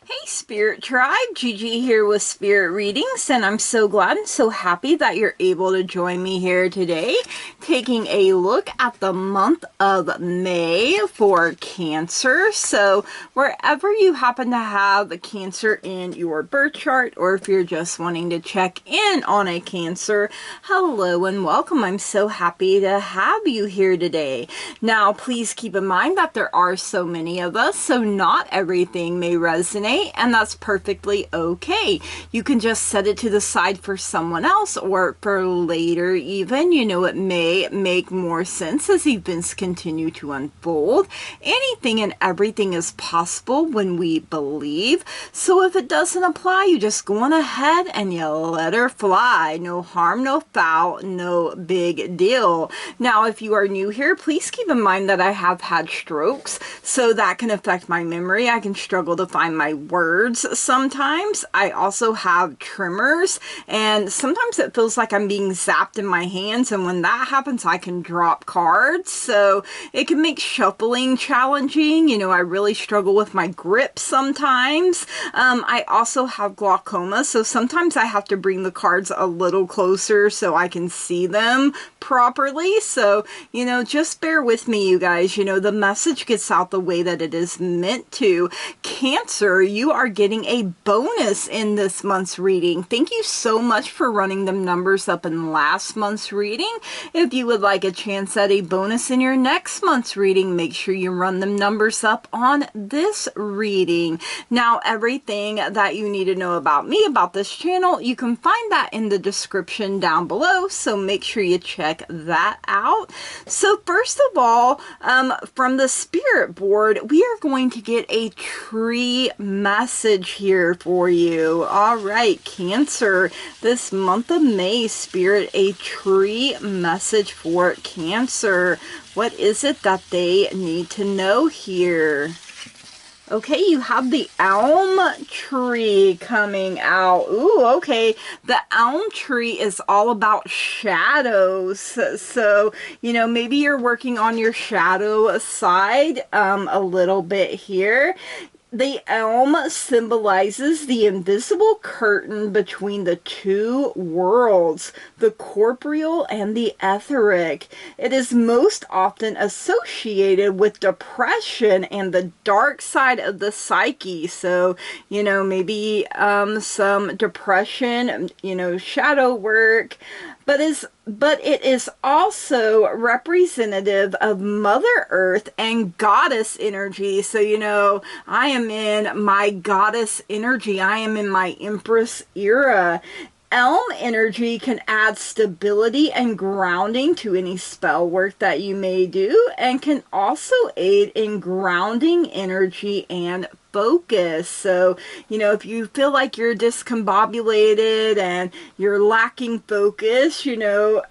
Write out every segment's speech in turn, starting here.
Hey Spirit Tribe, Gigi here with Spirit Readings, and I'm so glad and so happy that you're able to join me here today, taking a look at the month of May for Cancer. So wherever you happen to have a Cancer in your birth chart, or if you're just wanting to check in on a Cancer, hello and welcome. I'm so happy to have you here today. Now, please keep in mind that there are so many of us, so not everything may resonate, and that's perfectly okay. You can just set it to the side for someone else or for later even. You know, it may make more sense as events continue to unfold. Anything and everything is possible when we believe. So if it doesn't apply, you just go on ahead and you let her fly. No harm, no foul, no big deal. Now, if you are new here, please keep in mind that I have had strokes, so that can affect my memory. I can struggle to find my words sometimes. I also have tremors, and sometimes it feels like I'm being zapped in my hands, and when that happens, I can drop cards, so it can make shuffling challenging. You know, I really struggle with my grip sometimes. I also have glaucoma, so sometimes I have to bring the cards a little closer so I can see them properly. So, you know, just bear with me, you guys. You know, the message gets out the way that it is meant to. Cancer, you are getting a bonus in this month's reading. Thank you so much for running them numbers up in last month's reading. If you would like a chance at a bonus in your next month's reading, make sure you run them numbers up on this reading. Now, everything that you need to know about me, about this channel, you can find that in the description down below, so make sure you check that out. So first of all, from the spirit board, we are going to get a tree message here for you. All right, Cancer, this month of May, Spirit, a tree message for Cancer. What is it that they need to know here? Okay, you have the elm tree coming out. Ooh, okay. The elm tree is all about shadows. So, you know, maybe you're working on your shadow side a little bit here. The elm symbolizes the invisible curtain between the two worlds, the corporeal and the etheric. It is most often associated with depression and the dark side of the psyche. So, you know, maybe some depression, you know, shadow work. But it is also representative of Mother Earth and goddess energy. So, you know, I am in my goddess energy. I am in my Empress era. Elm energy can add stability and grounding to any spell work that you may do, and can also aid in grounding energy and focus. So, you know, if you feel like you're discombobulated and you're lacking focus, you know,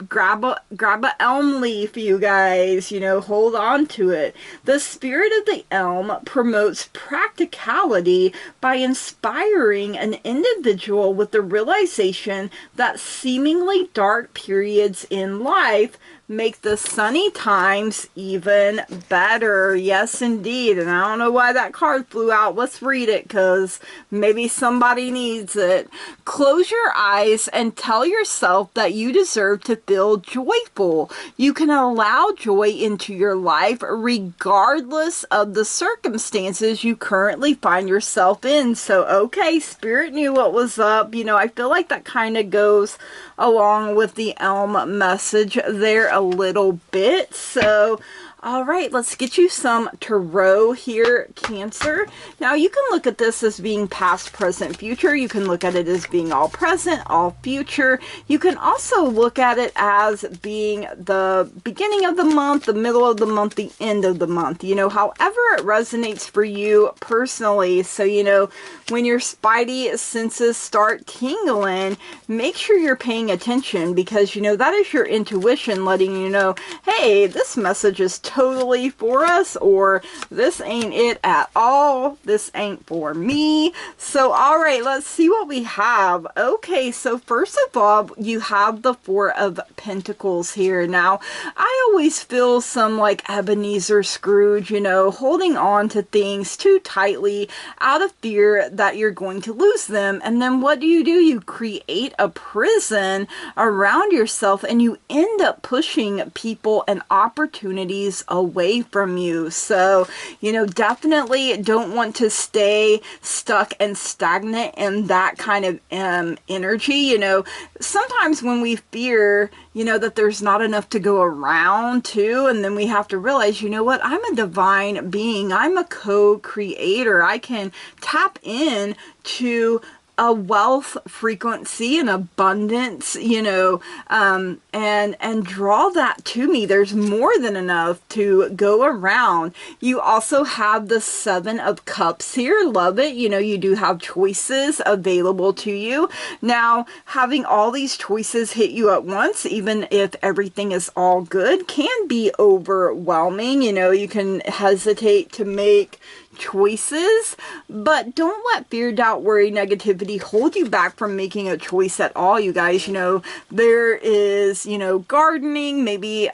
grab a elm leaf, you guys, you know, hold on to it. The spirit of the elm promotes practicality by inspiring an individual with the realization that seemingly dark periods in life make the sunny times even better. Yes, indeed. And I don't know why that card flew out. Let's read it, because maybe somebody needs it. Close your eyes and tell yourself that you deserve to feel joyful. You can allow joy into your life regardless of the circumstances you currently find yourself in. So, okay, Spirit knew what was up. You know, I feel like that kind of goes along with the elm message there a little bit. So, all right, let's get you some tarot here, Cancer. Now, you can look at this as being past, present, future. You can look at it as being all present, all future. You can also look at it as being the beginning of the month, the middle of the month, the end of the month. You know, however it resonates for you personally. So, you know, when your spidey senses start tingling, make sure you're paying attention, because, you know, that is your intuition letting you know, hey, this message is totally for us, or this ain't it at all. This ain't for me. So, all right, let's see what we have. Okay, so first of all, you have the Four of Pentacles here. Now, I always feel some like Ebenezer Scrooge, you know, holding on to things too tightly out of fear that you're going to lose them. And then what do? You create a prison around yourself, and you end up pushing people and opportunities away from you. So, you know, definitely don't want to stay stuck and stagnant in that kind of energy. You know, sometimes when we fear, you know, that there's not enough to go around too, and then we have to realize, you know what, I'm a divine being. I'm a co-creator. I can tap in to a wealth frequency and abundance, you know, and draw that to me. There's more than enough to go around. You also have the Seven of Cups here. Love it. You know, you do have choices available to you. Now, having all these choices hit you at once, even if everything is all good, can be overwhelming. You know, you can hesitate to make choices, but don't let fear, doubt, worry, negativity hold you back from making a choice at all, you guys. You know, there is, you know, gardening, maybe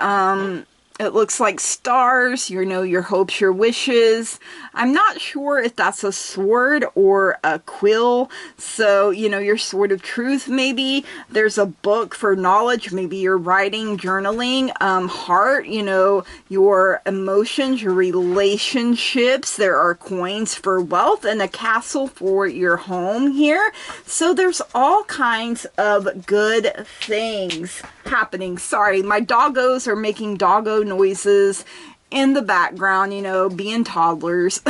it looks like stars, you know, your hopes, your wishes. I'm not sure if that's a sword or a quill. So, you know, your sword of truth, maybe. There's a book for knowledge. Maybe you're writing, journaling, heart, you know, your emotions, your relationships. There are coins for wealth and a castle for your home here. So there's all kinds of good things happening. Sorry, my doggos are making doggo noises in the background, you know, being toddlers.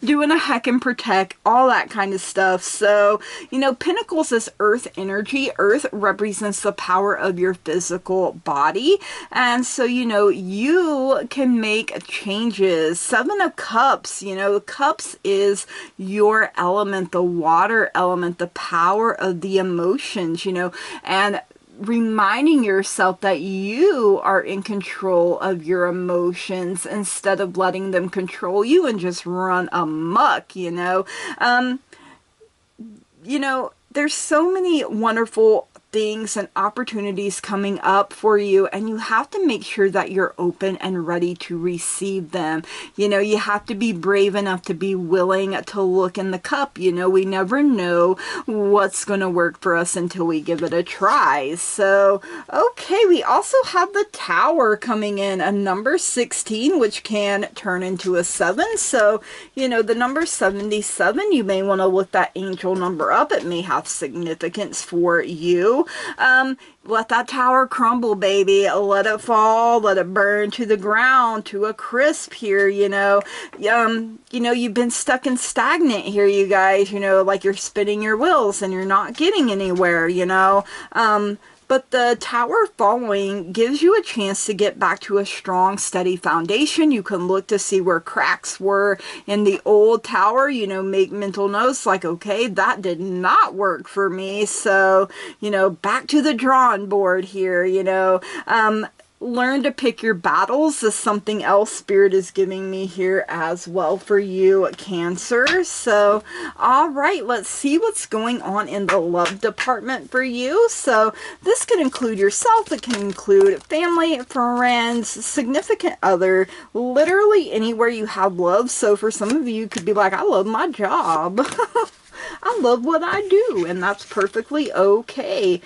Doing a heck and protect, all that kind of stuff. So, you know, Pentacles is earth energy. Earth represents the power of your physical body. And so, you know, you can make changes. Seven of Cups, you know, cups is your element, the water element, the power of the emotions, you know, and reminding yourself that you are in control of your emotions instead of letting them control you and just run amok, you know. You know, there's so many wonderful things and opportunities coming up for you, and you have to make sure that you're open and ready to receive them. You know, you have to be brave enough to be willing to look in the cup. You know, we never know what's going to work for us until we give it a try. So, okay, we also have the Tower coming in, a number 16, which can turn into a 7. So, you know, the number 77, you may want to look that angel number up. It may have significance for you. Let that tower crumble, baby. Let it fall. Let it burn to the ground, to a crisp here, you know. You know, you've been stuck and stagnant here, you guys. You know, like you're spinning your wheels and you're not getting anywhere, you know. But the tower falling gives you a chance to get back to a strong, steady foundation. You can look to see where cracks were in the old tower, you know, make mental notes like, okay, that did not work for me. So, you know, back to the drawing board here, you know. Learn to pick your battles is something else Spirit is giving me here as well for you, Cancer. So, all right, let's see what's going on in the love department for you. So, this could include yourself. It can include family, friends, significant other, literally anywhere you have love. So, for some of you, it could be like, I love my job. I love what I do, and that's perfectly okay.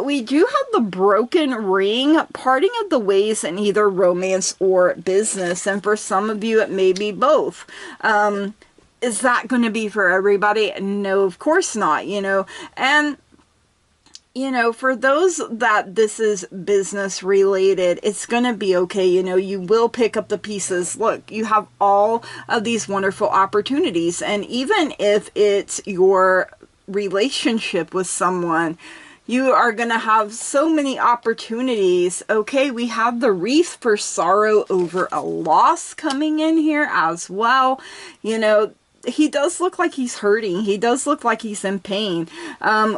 We do have the broken ring, parting of the ways in either romance or business. And for some of you, it may be both. Is that going to be for everybody? No, of course not, you know. And, you know, for those that this is business related, it's going to be okay. You know, you will pick up the pieces. Look, you have all of these wonderful opportunities. And even if it's your relationship with someone, you are going to have so many opportunities. Okay, we have the wreath for sorrow over a loss coming in here as well. You know, he does look like he's hurting. He does look like he's in pain.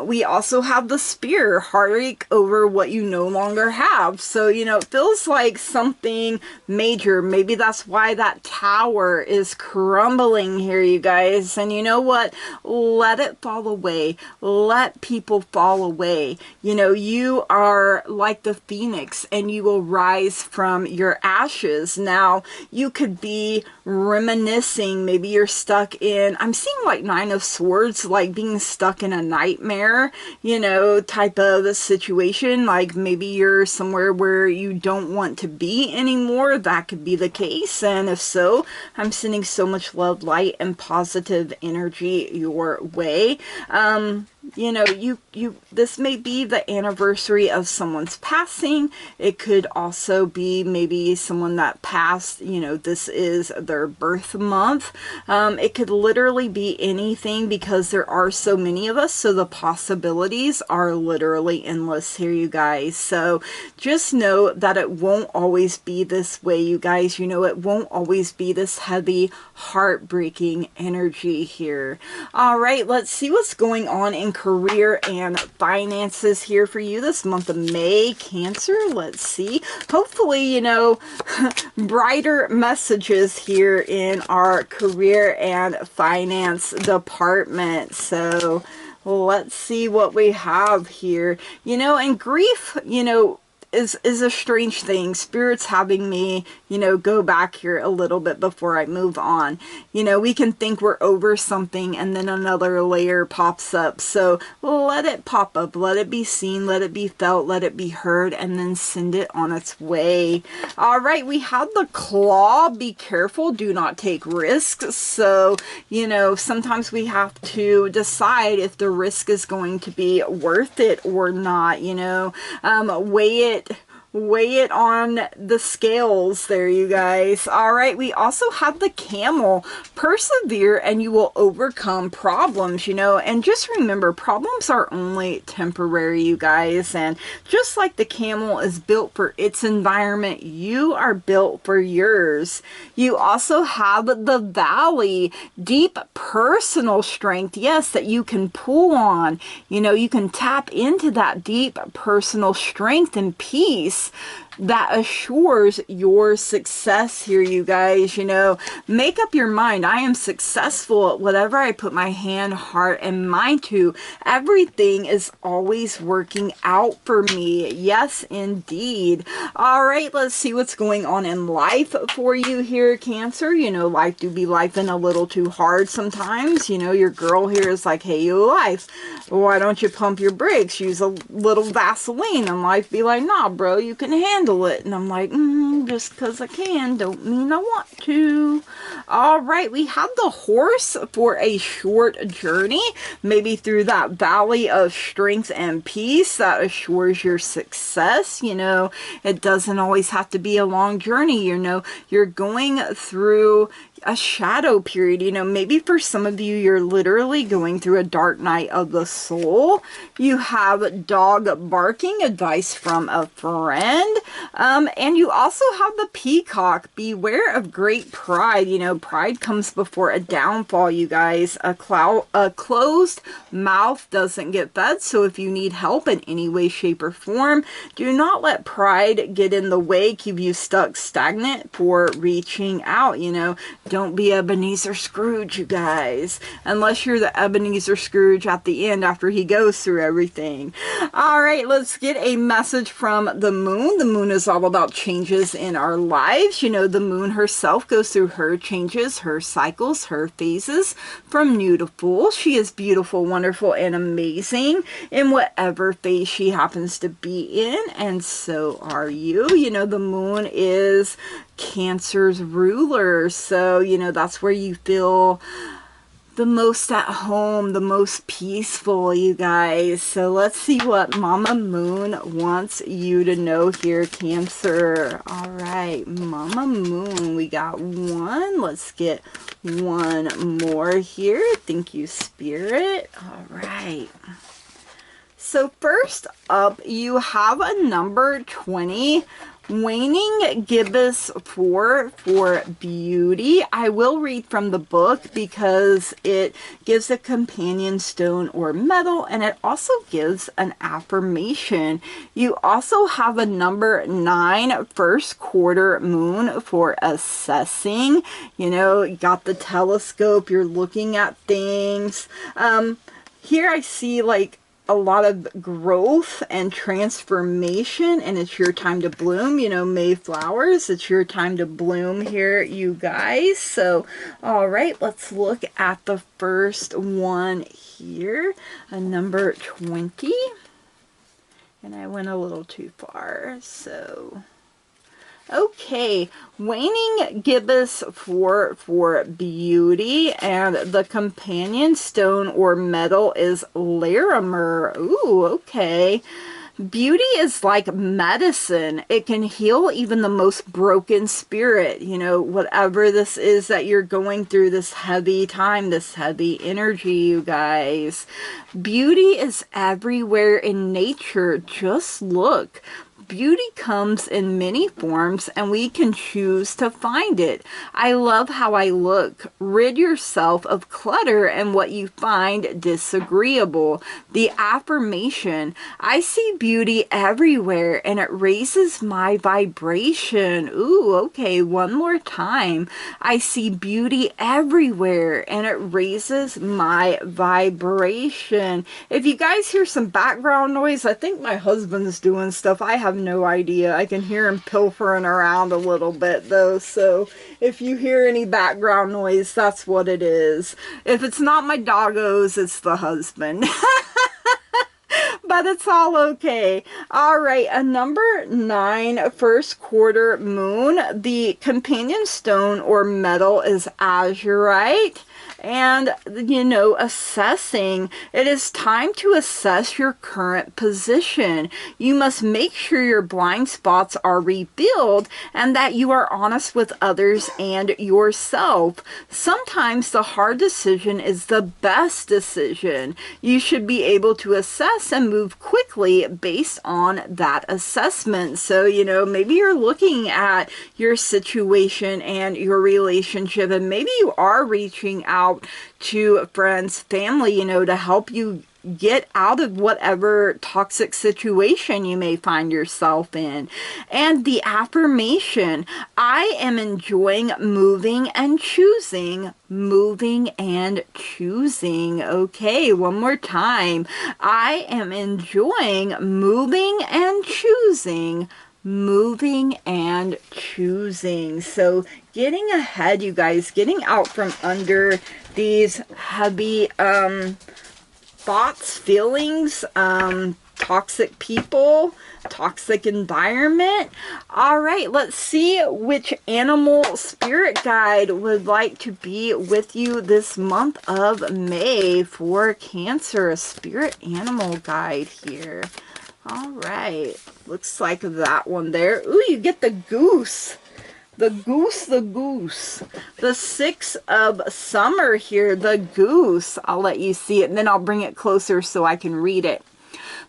We also have the Spear, heartache over what you no longer have. So, you know, it feels like something major. Maybe that's why that tower is crumbling here, you guys. And you know what? Let it fall away. Let people fall away. You know, you are like the phoenix and you will rise from your ashes. Now, you could be reminiscing. Maybe you're stuck in, I'm seeing like Nine of Swords, like being stuck in a nightmare, you know, type of a situation. Like maybe you're somewhere where you don't want to be anymore. That could be the case. And if so, I'm sending so much love, light, and positive energy your way. You know, this may be the anniversary of someone's passing. It could also be maybe someone that passed, you know, this is their birth month. It could literally be anything because there are so many of us. So the possibilities are literally endless here, you guys. So just know that it won't always be this way, you guys. You know, it won't always be this heavy, heartbreaking energy here. All right, let's see what's going on in career and finances here for you this month of May, Cancer. Let's see. Hopefully, you know, brighter messages here in our career and finance department. So let's see what we have here. You know, and grief, you know, is a strange thing. Spirit's having me, you know, go back here a little bit before I move on. You know, we can think we're over something and then another layer pops up. So let it pop up, let it be seen, let it be felt, let it be heard, and then send it on its way. All right, we have the Claw. Be careful, do not take risks. So, you know, sometimes we have to decide if the risk is going to be worth it or not, you know. Weigh it on the scales there, you guys. All right, we also have the Camel. Persevere and you will overcome problems, you know. And just remember, problems are only temporary, you guys. And just like the camel is built for its environment, you are built for yours. You also have the Valley. Deep personal strength, yes, that you can pull on. You know, you can tap into that deep personal strength and peace that assures your success here, you guys. You know, make up your mind. I am successful at whatever I put my hand, heart, and mind to. Everything is always working out for me. Yes, indeed. All right, let's see what's going on in life for you here, Cancer. You know, life do be lifing a little too hard sometimes. You know, your girl here is like, hey, you life, why don't you pump your brakes? Use a little Vaseline. And life be like, nah, bro, you can handle it. And I'm like, just because I can don't mean I want to. All right, we have the Horse for a short journey, maybe through that valley of strength and peace that assures your success. You know, it doesn't always have to be a long journey. You know, you're going through a shadow period. You know, maybe for some of you, you're literally going through a dark night of the soul. You have dog barking, advice from a friend. And you also have the Peacock. Beware of great pride. You know, pride comes before a downfall, you guys. A closed mouth doesn't get fed. So if you need help in any way, shape, or form, do not let pride get in the way, keep you stuck, stagnant for reaching out. You know, don't be Ebenezer Scrooge, you guys. Unless you're the Ebenezer Scrooge at the end after he goes through everything. All right, let's get a message from the Moon. The Moon is all about changes in our lives. You know, the Moon herself goes through her changes, her cycles, her phases from new to full. She is beautiful, wonderful, and amazing in whatever phase she happens to be in. And so are you. You know, the Moon is Cancer's ruler. So, you know, that's where you feel the most at home, the most peaceful, you guys. So let's see what Mama Moon wants you to know here, Cancer. All right, Mama Moon, we got one. Let's get one more here. Thank you, Spirit. All right. So first up, you have a number 20. Waning gibbous for beauty. I will read from the book because it gives a companion stone or metal, and it also gives an affirmation. You also have a number 9 first quarter moon for assessing. You know, you got the telescope, you're looking at things. Here I see like a lot of growth and transformation, and it's your time to bloom. You know, May flowers, it's your time to bloom here, you guys. So all right, let's look at the first one here, a number 20, and I went a little too far. So okay, waning gibbous for beauty, and the companion stone or metal is Larimer. Ooh, okay. Beauty is like medicine. It can heal even the most broken spirit. You know, whatever this is that you're going through, this heavy time, this heavy energy, you guys. Beauty is everywhere in nature. Just look. Beauty comes in many forms, and we can choose to find it. I love how I look. Rid yourself of clutter and what you find disagreeable. The affirmation: I see beauty everywhere, and it raises my vibration. Ooh, okay, one more time. I see beauty everywhere, and it raises my vibration. If you guys hear some background noise, I think my husband's doing stuff. I have no idea. I can hear him pilfering around a little bit though, so if you hear any background noise, that's what it is. If it's not my doggos, it's the husband. But it's all okay. All right, a number 9 first quarter moon. The companion stone or metal is azurite. And, you know, assessing. It is time to assess your current position. You must make sure your blind spots are revealed and that you are honest with others and yourself. Sometimes the hard decision is the best decision. You should be able to assess and move quickly based on that assessment. So, you know, maybe you're looking at your situation and your relationship, and maybe you are reaching out to friends, family, you know, to help you get out of whatever toxic situation you may find yourself in. And the affirmation: I am enjoying moving and choosing. Moving and choosing. Okay, one more time. I am enjoying moving and choosing. Moving and choosing. So getting ahead, you guys, getting out from under these heavy thoughts, feelings, toxic people, toxic environment. All right, let's see which animal spirit guide would like to be with you this month of May for Cancer. A spirit animal guide here. All right, looks like that one there. Ooh, you get the goose. The goose, the goose. The 6 of summer here, the goose. I'll let you see it, and then I'll bring it closer so I can read it.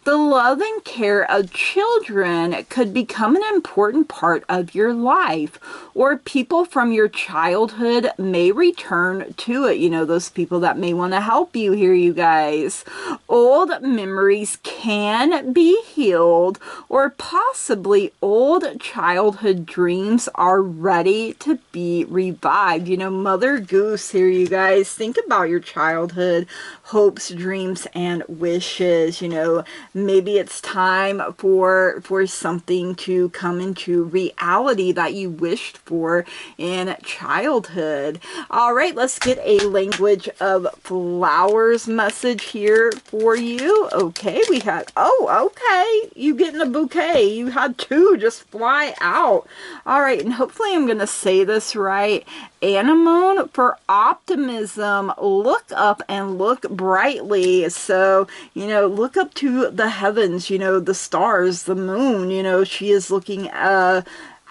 The love and care of children could become an important part of your life, or people from your childhood may return to it. You know, those people that may want to help you here, you guys. Old memories can be healed, or possibly old childhood dreams are ready to be revived. You know, Mother Goose here, you guys. Think about your childhood hopes, dreams, and wishes. You know, maybe it's time for something to come into reality that you wished for in childhood. All right, let's get a language of flowers message here for you. Okay, we had, oh, okay, you getting a bouquet. You had 2 just fly out. All right, and hopefully I'm going to say this right. Anemone for optimism. Look up and look brightly. So, you know, look up to the heavens, you know, the stars, the moon, you know, she is looking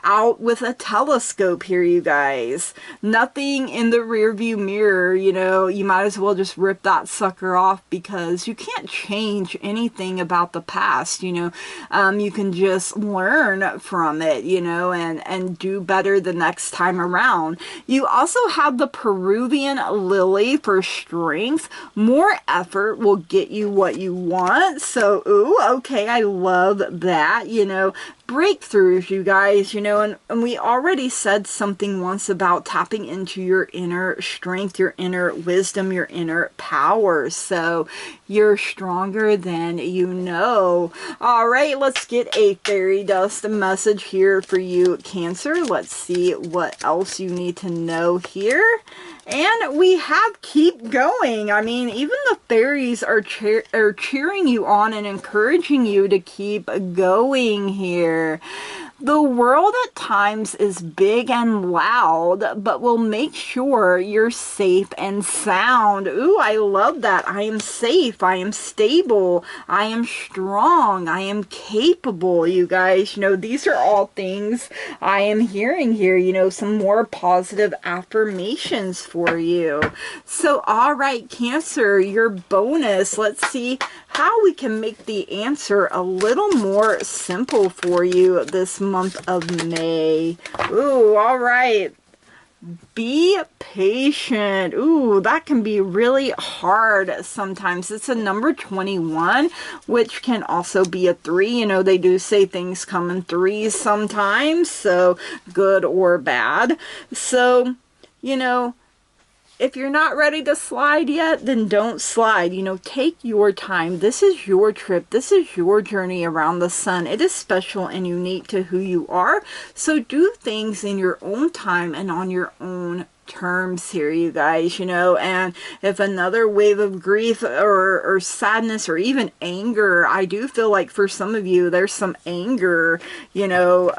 out with a telescope here, you guys. Nothing in the rearview mirror, you know, you might as well just rip that sucker off, because you can't change anything about the past, you know. You can just learn from it, you know, and do better the next time around. You also have the Peruvian lily for strength. More effort will get you what you want. So, ooh, okay, I love that, you know. Breakthroughs, you guys, you know, and we already said something once about tapping into your inner strength, your inner wisdom, your inner power. So you're stronger than you know. All right, let's get a fairy dust message here for you, Cancer. Let's see what else you need to know here. And we have keep going. I mean, even the fairies are cheering you on and encouraging you to keep going here. The world at times is big and loud, but we'll make sure you're safe and sound. Ooh, I love that. I am safe. I am stable. I am strong. I am capable, you guys. You know, these are all things I am hearing here. You know, some more positive affirmations for you. So, all right, Cancer, your bonus. Let's see how we can make the answer a little more simple for you this month of May. Ooh, all right. Be patient. Ooh, that can be really hard sometimes. It's a number 21, which can also be a 3. You know, they do say things come in threes sometimes, so good or bad. So, you know, if you're not ready to slide yet, then don't slide. You know, take your time. This is your trip. This is your journey around the sun. It is special and unique to who you are. So do things in your own time and on your own terms here, you guys, you know. And if another wave of grief or sadness or even anger, I do feel like for some of you there's some anger, you know,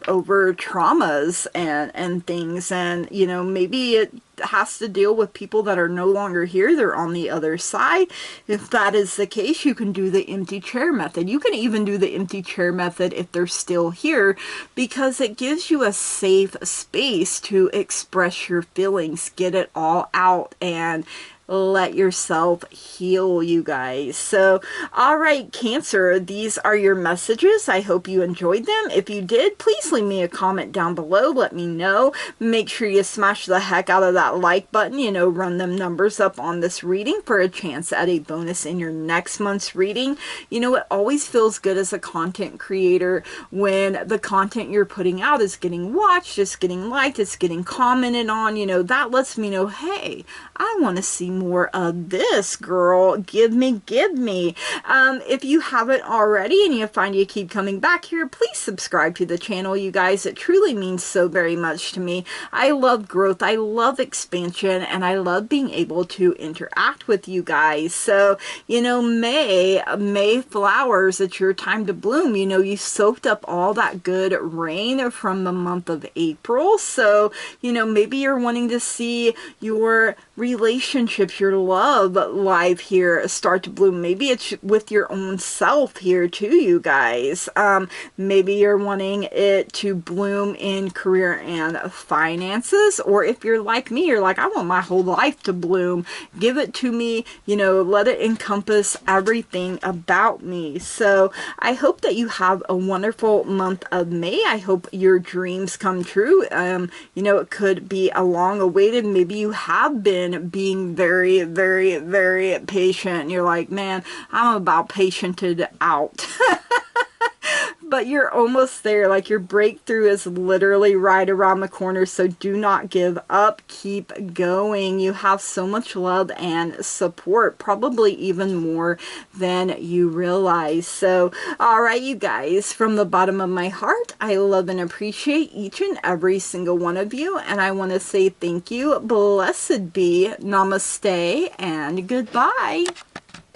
over traumas and things, and you know, maybe it has to deal with people that are no longer here. They're on the other side. If that is the case, you can do the empty chair method. You can even do the empty chair method if they're still here, because it gives you a safe space to express your feelings, get it all out, and let yourself heal, you guys. So, all right, Cancer, these are your messages. I hope you enjoyed them. If you did, please leave me a comment down below. Let me know. Make sure you smash the heck out of that like button. You know, run them numbers up on this reading for a chance at a bonus in your next month's reading. You know, it always feels good as a content creator when the content you're putting out is getting watched, it's getting liked, it's getting commented on. You know, that lets me know, hey, I want to see more of this, girl. Give me. If you haven't already and you find you keep coming back here, please subscribe to the channel, you guys. It truly means so very much to me. I love growth, I love expansion, and I love being able to interact with you guys. So, you know, May flowers, it's your time to bloom. You know, you soaked up all that good rain from the month of April. So, you know, maybe you're wanting to see your relationships, your love life here start to bloom. Maybe it's with your own self here too, you guys. Maybe you're wanting it to bloom in career and finances, or if you're like me, you're like, I want my whole life to bloom. Give it to me, you know, let it encompass everything about me. So I hope that you have a wonderful month of May. I hope your dreams come true. You know, it could be a long awaited, maybe you have been being very, very, very patient. You're like, man, I'm about patiented out. But you're almost there. Like, your breakthrough is literally right around the corner. So do not give up. Keep going. You have so much love and support, probably even more than you realize. So, all right, you guys, from the bottom of my heart, I love and appreciate each and every single one of you. And I want to say thank you. Blessed be. Namaste and goodbye.